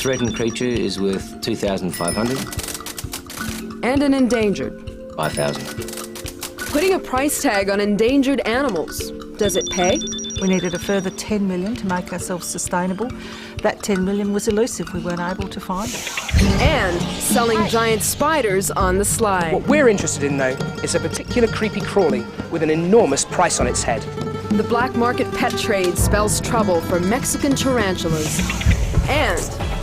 threatened creature is worth 2,500. And an endangered. 5,000. Putting a price tag on endangered animals, does it pay? We needed a further 10 million to make ourselves sustainable. That 10 million was elusive. We weren't able to find it. And selling giant spiders on the sly. What we're interested in, though, is a particular creepy crawly with an enormous price on its head. The black market pet trade spells trouble for Mexican tarantulas. And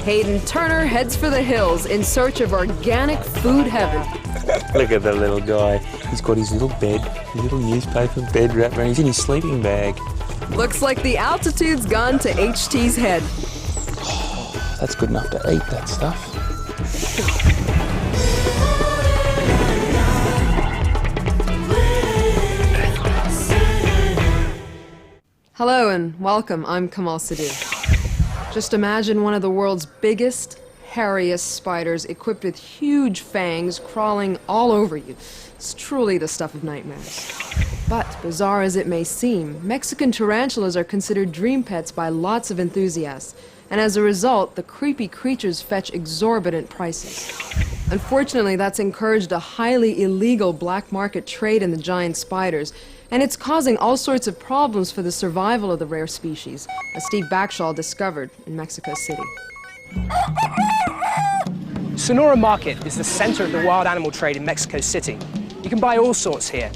Hayden Turner heads for the hills in search of organic food heaven. Look at the little guy. He's got his little bed, his little newspaper bed wrapper, and he's in his sleeping bag. Looks like the altitude's gone to HT's head. Oh, that's good enough to eat, that stuff. Hello and welcome, I'm Kamal Sidhu. Just imagine one of the world's biggest, hairiest spiders equipped with huge fangs crawling all over you. It's truly the stuff of nightmares. But, bizarre as it may seem, Mexican tarantulas are considered dream pets by lots of enthusiasts, and as a result, the creepy creatures fetch exorbitant prices. Unfortunately, that's encouraged a highly illegal black market trade in the giant spiders, and it's causing all sorts of problems for the survival of the rare species, as Steve Backshall discovered in Mexico City. Sonora Market is the center of the wild animal trade in Mexico City. You can buy all sorts here.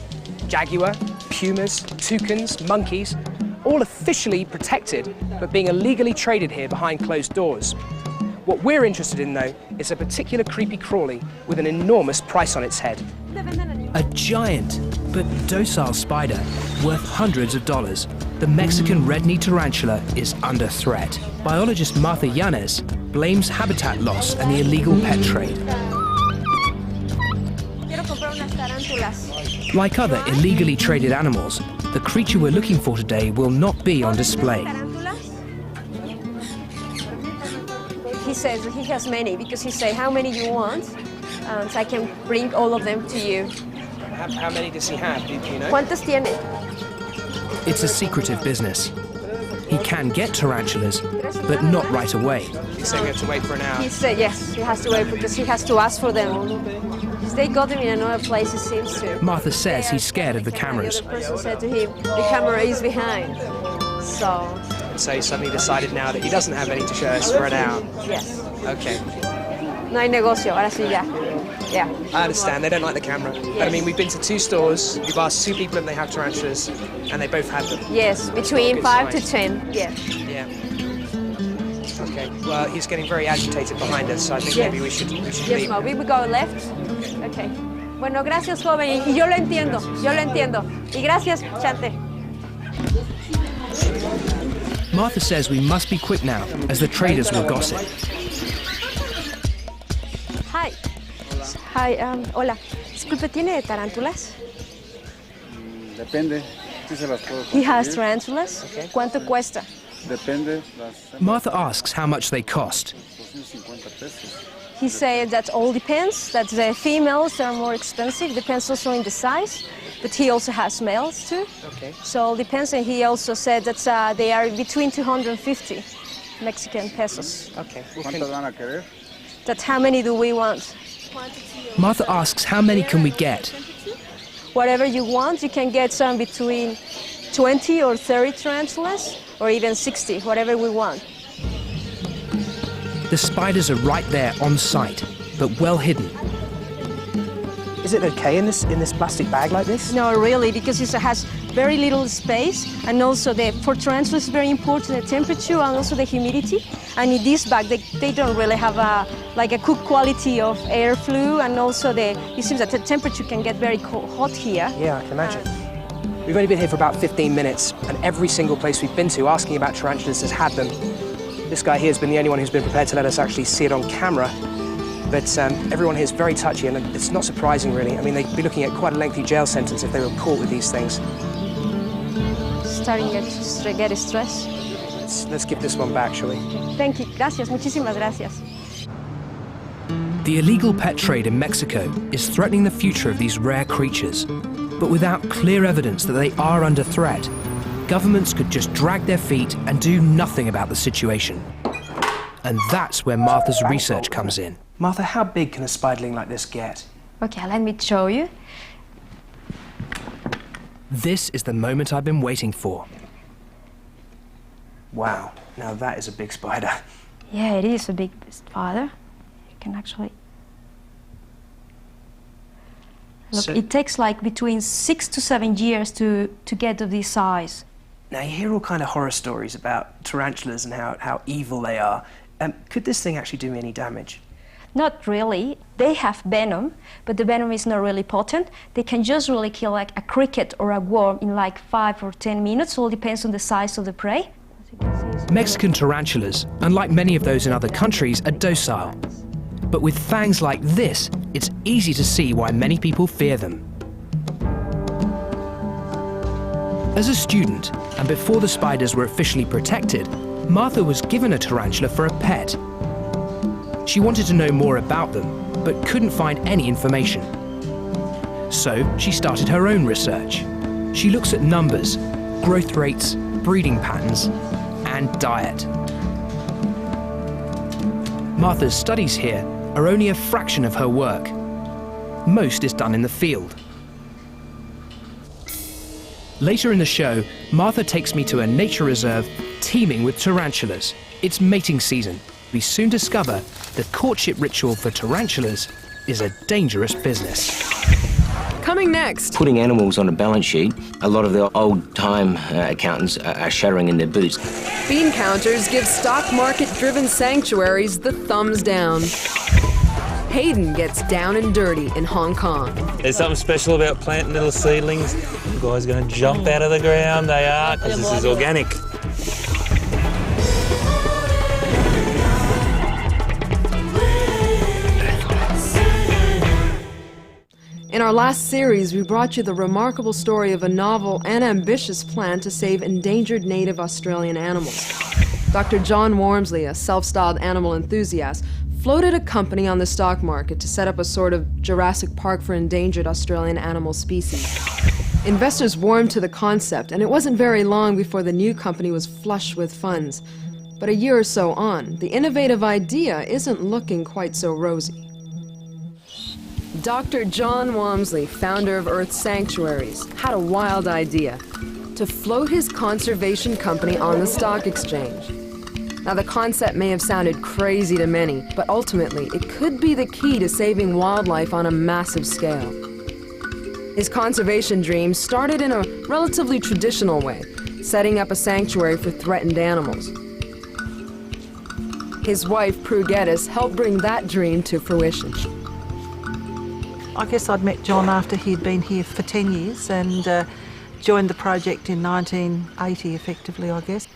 Jaguar, pumas, toucans, monkeys, all officially protected, but being illegally traded here behind closed doors. What we're interested in, though, is a particular creepy crawly with an enormous price on its head. A giant but docile spider worth hundreds of dollars. The Mexican red-kneed tarantula is under threat. Biologist Martha Yañez blames habitat loss and the illegal pet trade. Like other illegally traded animals, the creature we're looking for today will not be on display. He says that he has many because he says, how many you want? So I can bring all of them to you. How many does he have? Do you know? ¿Cuántos tiene? It's a secretive business. He can get tarantulas, but not right away. He's saying we have to wait for an hour. He said yes, he has to wait because he has to ask for them. They got them in another place, it seems to. Martha says he's scared of the cameras. The other person said to him, the camera is behind. So he suddenly decided now that he doesn't have any to show us for an hour. Yes. Okay. No hay negocio, ahora sí ya. Yeah. I understand, they don't like the camera. Yes. But I mean, we've been to 2 stores, we've asked 2 people if they have tarantulas, and they both had them. Yes, between 5 to 10, yeah. Yeah. Okay, well, he's getting very agitated behind us, so I think maybe we should Yes, leave. no, we will go left. Okay. Bueno, gracias, joven. Y yo lo entiendo. Y gracias, Chante. Martha says we must be quick now, as the traders will gossip. Hi. Hi, hola. Disculpe, ¿tiene tarántulas? Depende. Sí se las puedo conseguir. He has tarantulas. Okay. ¿Cuánto cuesta? Depende. Martha asks how much they cost. 250 pesos. He said that all depends, that the females are more expensive, depends also in the size, but he also has males too. Okay. So all depends, and he also said that they are between 250 Mexican pesos. Okay. ¿Cuántas van a querer? That's how many do we want? Martha asks how many can we get. Whatever you want, you can get some between 20 or 30 tarantulas, or even 60, whatever we want. The spiders are right there on site, but well hidden. Is it okay in this plastic bag like this? No, really, because it has very little space, and also for tarantulas, it's very important the temperature and also the humidity. And in this bag, they don't really have a good quality of airflow, and also it seems that the temperature can get very hot here. Yeah, I can imagine. We've only been here for about 15 minutes, and every single place we've been to asking about tarantulas has had them. This guy here has been the only one who's been prepared to let us actually see it on camera. But everyone here is very touchy, and it's not surprising, really. I mean, they'd be looking at quite a lengthy jail sentence if they were caught with these things. Starting to get stressed. Let's give this one back, shall we? Thank you. Gracias. Muchísimas gracias. The illegal pet trade in Mexico is threatening the future of these rare creatures. But without clear evidence that they are under threat, governments could just drag their feet and do nothing about the situation. And that's where Martha's research comes in. Martha, how big can a spiderling like this get? Okay, let me show you. This is the moment I've been waiting for. Wow, now that is a big spider. Yeah, it is a big spider. You can actually... Look, So- it takes like between 6 to 7 years to get to this size. Now, you hear all kind of horror stories about tarantulas and how evil they are. Could this thing actually do me any damage? Not really. They have venom, but the venom is not really potent. They can just really kill like a cricket or a worm in like 5 or 10 minutes. All depends on the size of the prey. As you can see, it's Mexican tarantulas, unlike many of those in other countries, are docile. But with fangs like this, it's easy to see why many people fear them. As a student, and before the spiders were officially protected, Martha was given a tarantula for a pet. She wanted to know more about them, but couldn't find any information. So she started her own research. She looks at numbers, growth rates, breeding patterns, and diet. Martha's studies here are only a fraction of her work. Most is done in the field. Later in the show, Martha takes me to a nature reserve teeming with tarantulas. It's mating season. We soon discover the courtship ritual for tarantulas is a dangerous business. Coming next. Putting animals on a balance sheet, a lot of the old-time accountants are shuddering in their boots. Bean counters give stock market-driven sanctuaries the thumbs down. Hayden gets down and dirty in Hong Kong. There's something special about planting little seedlings. The guys are going to jump out of the ground. They are, because this is organic. In our last series, we brought you the remarkable story of a novel and ambitious plan to save endangered native Australian animals. Dr. John Wormsley, a self-styled animal enthusiast, floated a company on the stock market to set up a sort of Jurassic Park for endangered Australian animal species. Investors warmed to the concept, and it wasn't very long before the new company was flush with funds. But a year or so on, the innovative idea isn't looking quite so rosy. Dr. John Wormsley, founder of Earth Sanctuaries, had a wild idea: to float his conservation company on the stock exchange. Now, the concept may have sounded crazy to many, but ultimately, it could be the key to saving wildlife on a massive scale. His conservation dream started in a relatively traditional way, setting up a sanctuary for threatened animals. His wife, Prue Geddes, helped bring that dream to fruition. I guess I'd met John after he'd been here for 10 years and joined the project in 1980, effectively, I guess.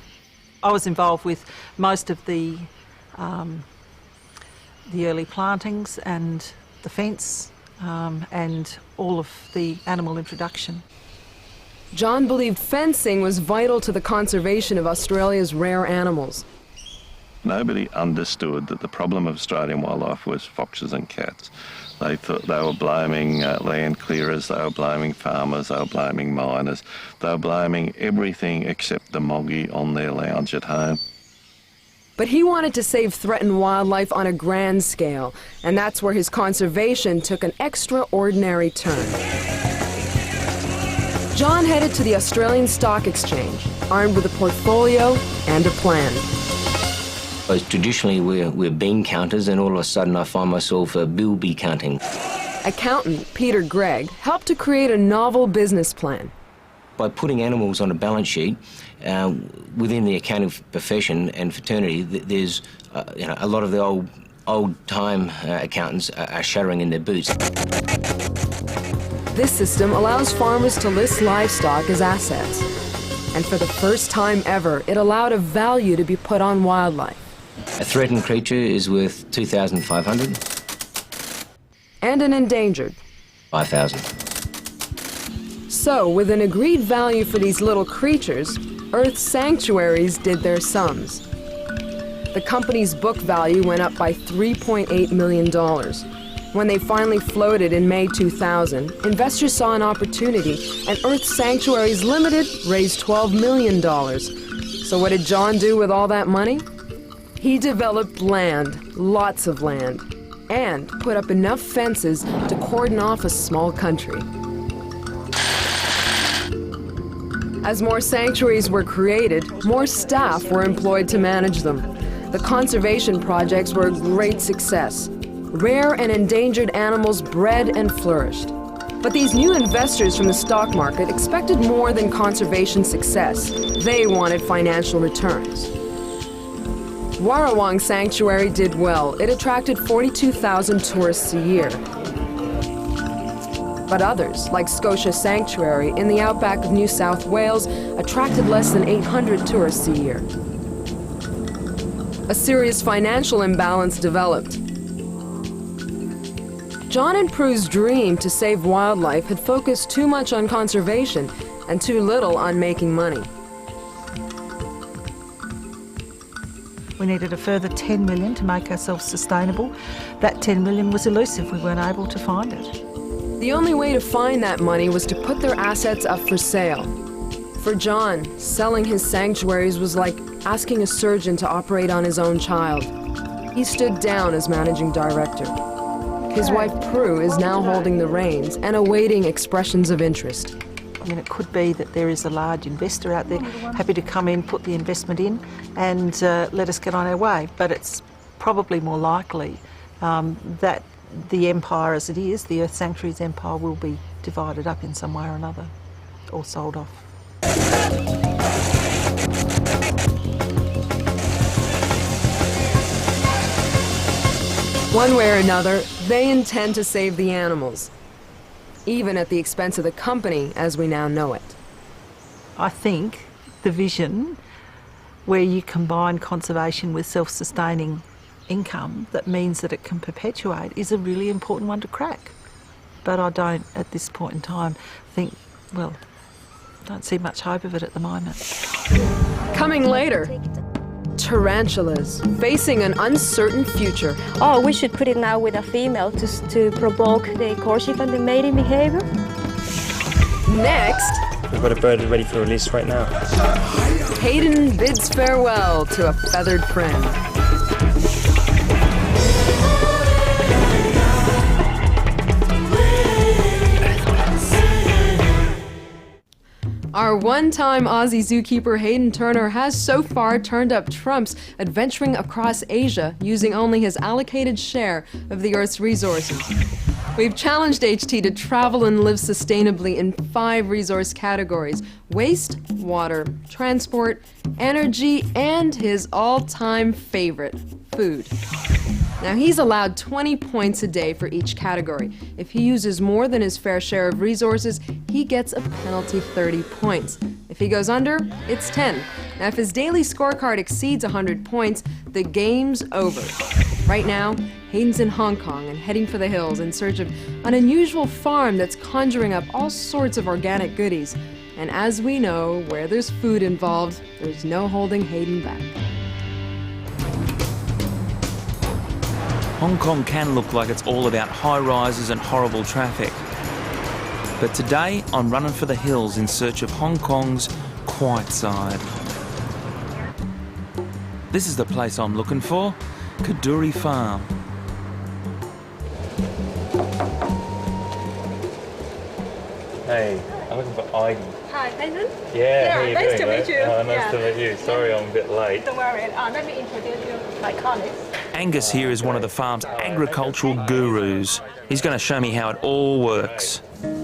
I was involved with most of the early plantings and the fence and all of the animal introduction. John believed fencing was vital to the conservation of Australia's rare animals. Nobody understood that the problem of Australian wildlife was foxes and cats. They thought they were blaming land clearers, they were blaming farmers, they were blaming miners, they were blaming everything except the moggy on their lounge at home. But he wanted to save threatened wildlife on a grand scale, and that's where his conservation took an extraordinary turn. John headed to the Australian Stock Exchange, armed with a portfolio and a plan. Traditionally, we're bean counters, and all of a sudden I find myself bill bee counting. Accountant Peter Gregg helped to create a novel business plan. By putting animals on a balance sheet, within the accounting profession and fraternity, there's a lot of the old-time accountants are shuddering in their boots. This system allows farmers to list livestock as assets. And for the first time ever, it allowed a value to be put on wildlife. A threatened creature is worth $2,500. And an endangered. $5,000. So, with an agreed value for these little creatures, Earth Sanctuaries did their sums. The company's book value went up by $3.8 million. When they finally floated in May 2000, investors saw an opportunity, and Earth Sanctuaries Limited raised $12 million. So what did John do with all that money? He developed land, lots of land, and put up enough fences to cordon off a small country. As more sanctuaries were created, more staff were employed to manage them. The conservation projects were a great success. Rare and endangered animals bred and flourished. But these new investors from the stock market expected more than conservation success. They wanted financial returns. Warrawong Sanctuary did well. It attracted 42,000 tourists a year. But others, like Scotia Sanctuary in the outback of New South Wales, attracted less than 800 tourists a year. A serious financial imbalance developed. John and Prue's dream to save wildlife had focused too much on conservation and too little on making money. We needed a further 10 million to make ourselves sustainable. That 10 million was elusive. We weren't able to find it. The only way to find that money was to put their assets up for sale. For John, selling his sanctuaries was like asking a surgeon to operate on his own child. He stood down as managing director. His wife Prue is now holding the reins and awaiting expressions of interest. I mean, it could be that there is a large investor out there happy to come in, put the investment in and let us get on our way. But it's probably more likely that the empire as it is, the Earth Sanctuaries empire, will be divided up in some way or another or sold off. One way or another, they intend to save the animals, even at the expense of the company as we now know it. I think the vision where you combine conservation with self-sustaining income that means that it can perpetuate is a really important one to crack. But I don't, at this point in time, think, well, don't see much hope of it at the moment. Coming later, tarantulas, facing an uncertain future. Oh, we should put it now with a female to provoke the courtship and the mating behavior. Next, we've got a bird ready for release right now. Hayden bids farewell to a feathered friend. Our one-time Aussie zookeeper Hayden Turner has so far turned up trumps adventuring across Asia using only his allocated share of the Earth's resources. We've challenged HT to travel and live sustainably in 5 resource categories: waste, water, transport, energy, and his all-time favorite, food. Now, he's allowed 20 points a day for each category. If he uses more than his fair share of resources, he gets a penalty 30 points. If he goes under, it's 10. Now, if his daily scorecard exceeds 100 points, the game's over. Right now, Hayden's in Hong Kong and heading for the hills in search of an unusual farm that's conjuring up all sorts of organic goodies. And as we know, where there's food involved, there's no holding Hayden back. Hong Kong can look like it's all about high-rises and horrible traffic. But today, I'm running for the hills in search of Hong Kong's quiet side. This is the place I'm looking for, Kadoorie Farm. Hey, I'm looking for Heidi. Hi, Hayden. Yeah, how you nice doing, to meet you. Oh, nice to meet you. Sorry I'm a bit late. Don't worry. Let me introduce you to my colleagues. Angus here is one of the farm's agricultural gurus. He's going to show me how it all works.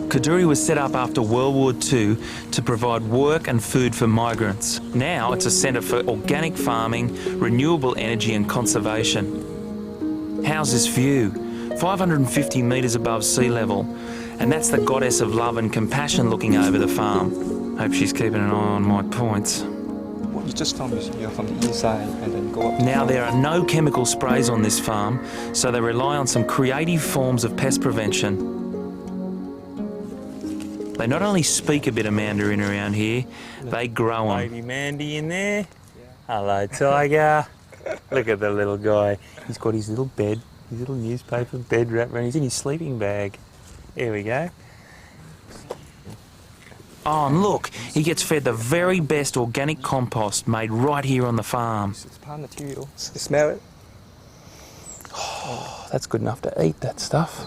Kadoorie was set up after World War II to provide work and food for migrants. Now it's a centre for organic farming, renewable energy and conservation. How's this view? 550 metres above sea level. And that's the goddess of love and compassion looking over the farm. Hope she's keeping an eye on my points. What you just told me, you're from the east side and then go up to Now, there are no chemical sprays on this farm, so they rely on some creative forms of pest prevention. They not only speak a bit of Mandarin around here, they grow them. Lady Mandy in there. Hello, Tiger. Look at the little guy. He's got his little bed, his little newspaper bed wrapper, and he's in his sleeping bag. Here we go. Oh, and look, he gets fed the very best organic compost made right here on the farm. It's plant material. Smell it? Oh, that's good enough to eat, that stuff.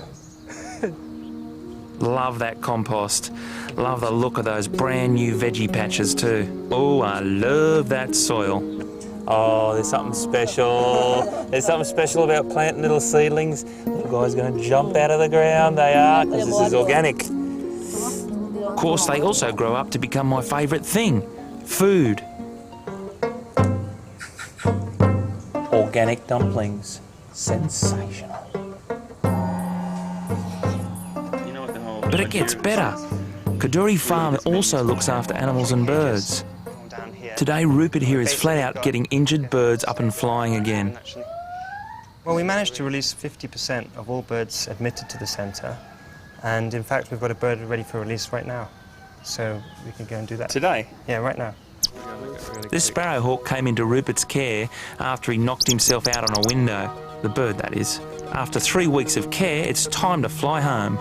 Love that compost. Love the look of those brand new veggie patches too. Oh, I love that soil. Oh, there's something special. There's something special about planting little seedlings. Little guys going to jump out of the ground. They are, because this is organic. Of course, they also grow up to become my favourite thing, food. Organic dumplings. Sensational. But it gets better. Kaduri Farm also looks after animals and birds. Today, Rupert here is flat out getting injured birds up and flying again. Well, we managed to release 50% of all birds admitted to the centre, and in fact, we've got a bird ready for release right now, so we can go and do that. Today? Yeah, right now. This sparrowhawk came into Rupert's care after he knocked himself out on a window. The bird, that is. After 3 weeks of care, it's time to fly home.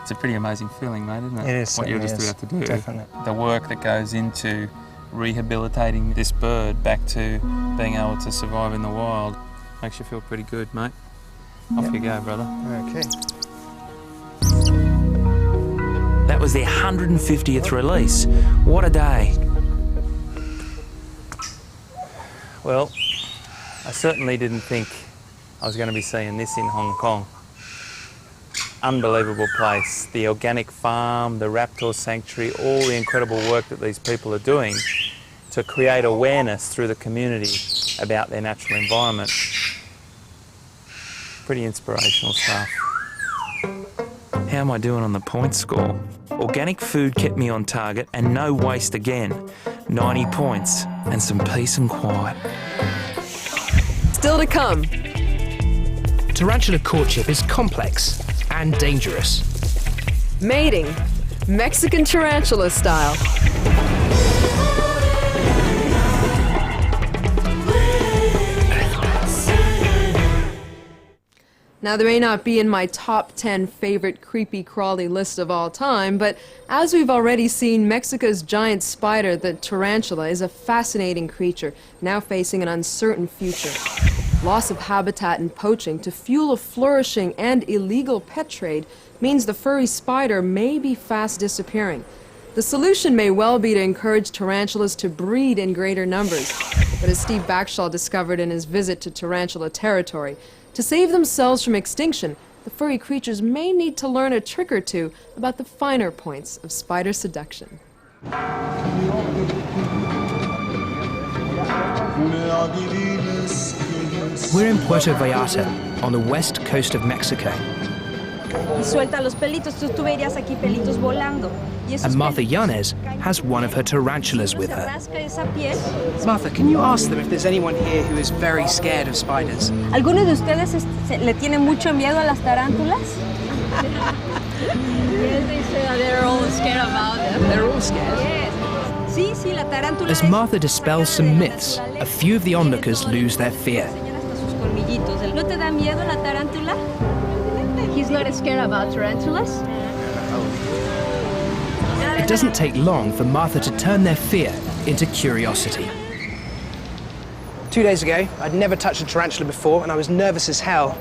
It's a pretty amazing feeling, mate, isn't it? It is. What you just is. have to do. Definitely. The work that goes into rehabilitating this bird back to being able to survive in the wild makes you feel pretty good, mate. Off you go, brother. Okay. That was their 150th release. What a day. Well, I certainly didn't think I was going to be seeing this in Hong Kong. Unbelievable place. The organic farm, the raptor sanctuary, all the incredible work that these people are doing to create awareness through the community about their natural environment. Pretty inspirational stuff. How am I doing on the point score? Organic food kept me on target and no waste again. 90 points and some peace and quiet. Still to come. Tarantula courtship is complex and dangerous. Mating, Mexican tarantula style. Now, there may not be in my top 10 favorite creepy crawly list of all time, but as we've already seen, Mexico's giant spider, the tarantula, is a fascinating creature, now facing an uncertain future. Loss of habitat and poaching to fuel a flourishing and illegal pet trade means the furry spider may be fast disappearing. The solution may well be to encourage tarantulas to breed in greater numbers, but as Steve Backshaw discovered in his visit to tarantula territory, to save themselves from extinction, the furry creatures may need to learn a trick or two about the finer points of spider seduction. We're in Puerto Vallarta, on the west coast of Mexico. Y suelta los pelitos, tú verías aquí pelitos volando. And Martha Yañez has one of her tarantulas with her. Martha, can you ask them if there's anyone here who is very scared of spiders? ¿Alguno de ustedes le tiene mucho miedo a las tarántulas? Yes, they say that they're all scared about them. They're all scared. Yes. Sí, sí, la tarántula. As Martha dispels some myths, a few of the onlookers lose their fear. ¿No te da miedo la tarántula? He's not scared about tarantulas. It doesn't take long for Martha to turn their fear into curiosity. 2 days ago, I'd never touched a tarantula before, and I was nervous as hell.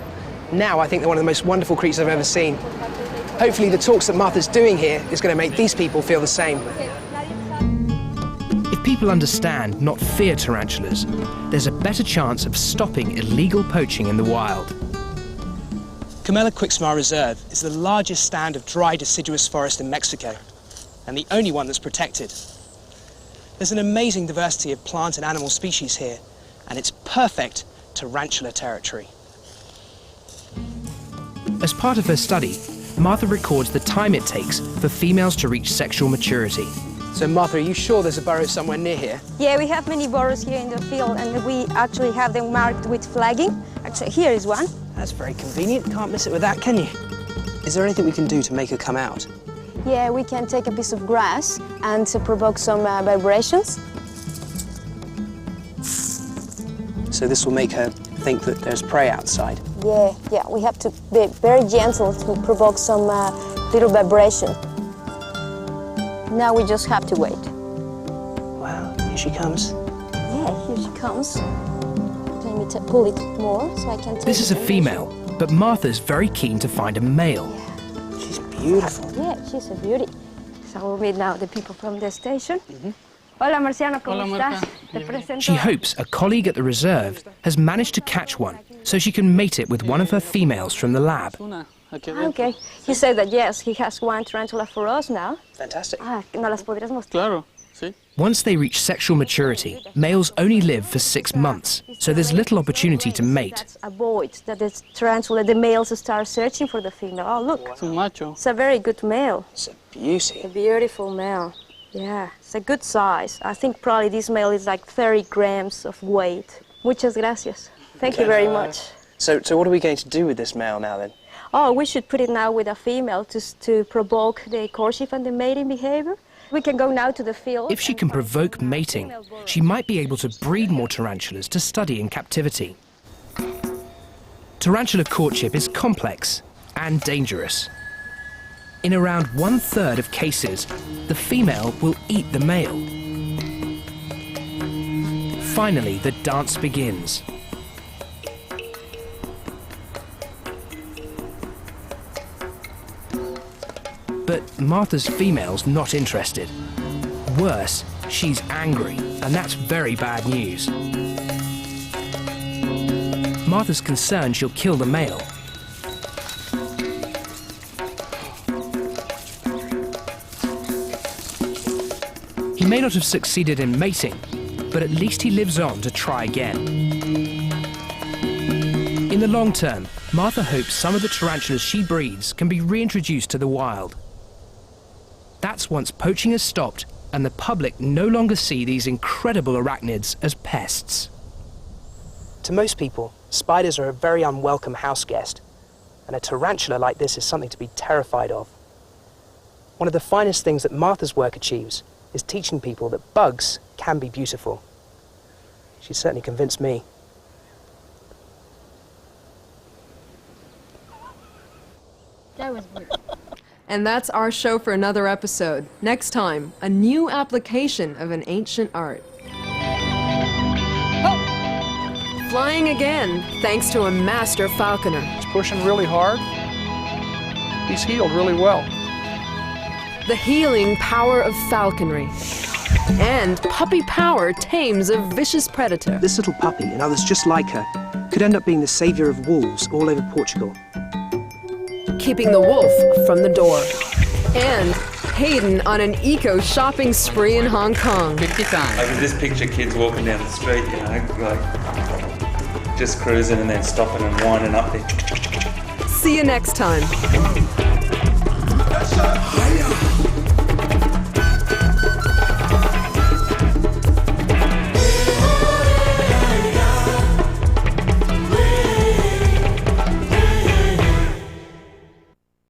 Now I think they're one of the most wonderful creatures I've ever seen. Hopefully the talks that Martha's doing here is going to make these people feel the same. If people understand, not fear tarantulas, there's a better chance of stopping illegal poaching in the wild. Comella Quicksmar Reserve is the largest stand of dry deciduous forest in Mexico, and the only one that's protected. There's an amazing diversity of plant and animal species here, and it's perfect tarantula territory. As part of her study, Martha records the time it takes for females to reach sexual maturity. So Martha, are you sure there's a burrow somewhere near here? Yeah, we have many burrows here in the field, and we actually have them marked with flagging. Actually, here is one. That's very convenient. Can't miss it with that, can you? Is there anything we can do to make her come out? Yeah, we can take a piece of grass and to provoke some vibrations. So this will make her think that there's prey outside. Yeah, we have to be very gentle to provoke some little vibration. Now we just have to wait. Wow, here she comes. Yeah, here she comes. Let me pull it more so I can take This is a the female, but Martha's very keen to find a male. She's beautiful. Yeah, she's a beauty. So we'll meet now the people from the station. Hola, Marciano, ¿cómo estás? Te presento. She hopes a colleague at the reserve has managed to catch one so she can mate it with one of her females from the lab. Okay. He said that yes, he has one tarantula for us now. Fantastic. ¿No las podrías mostrar? Claro, sí. Once they reach sexual maturity, males only live for 6 months, so there's little opportunity to mate. That's avoid that the tarantula, the males start searching for the female. Oh, look. Es un macho. It's a very good male. It's a beauty. A beautiful male. Yeah, it's a good size. I think probably this male is like 30 grams of weight. Muchas gracias. Thank you very much. So what are we going to do with this male now then? Oh, we should put it now with a female to provoke the courtship and the mating behavior. We can go now to the field. If she can provoke mating, she might be able to breed more tarantulas to study in captivity. Tarantula courtship is complex and dangerous. In around 1/3 of cases, the female will eat the male. Finally, the dance begins. But Martha's female's not interested. Worse, she's angry, and that's very bad news. Martha's concerned she'll kill the male. He may not have succeeded in mating, but at least he lives on to try again. In the long term, Martha hopes some of the tarantulas she breeds can be reintroduced to the wild. That's once poaching is stopped and the public no longer see these incredible arachnids as pests. To most people, spiders are a very unwelcome house guest, and a tarantula like this is something to be terrified of. One of the finest things that Martha's work achieves is teaching people that bugs can be beautiful. She certainly convinced me. That was weird. And that's our show for another episode. Next time, a new application of an ancient art. Flying again, thanks to a master falconer. He's pushing really hard. He's healed really well. The healing power of falconry. And puppy power tames a vicious predator. This little puppy, and others just like her, could end up being the saviour of wolves all over Portugal. Keeping the wolf from the door. And Hayden on an eco-shopping spree in Hong Kong. 50 times. I can just picture kids walking down the street, you know, like just cruising and then stopping and winding up there. See you next time.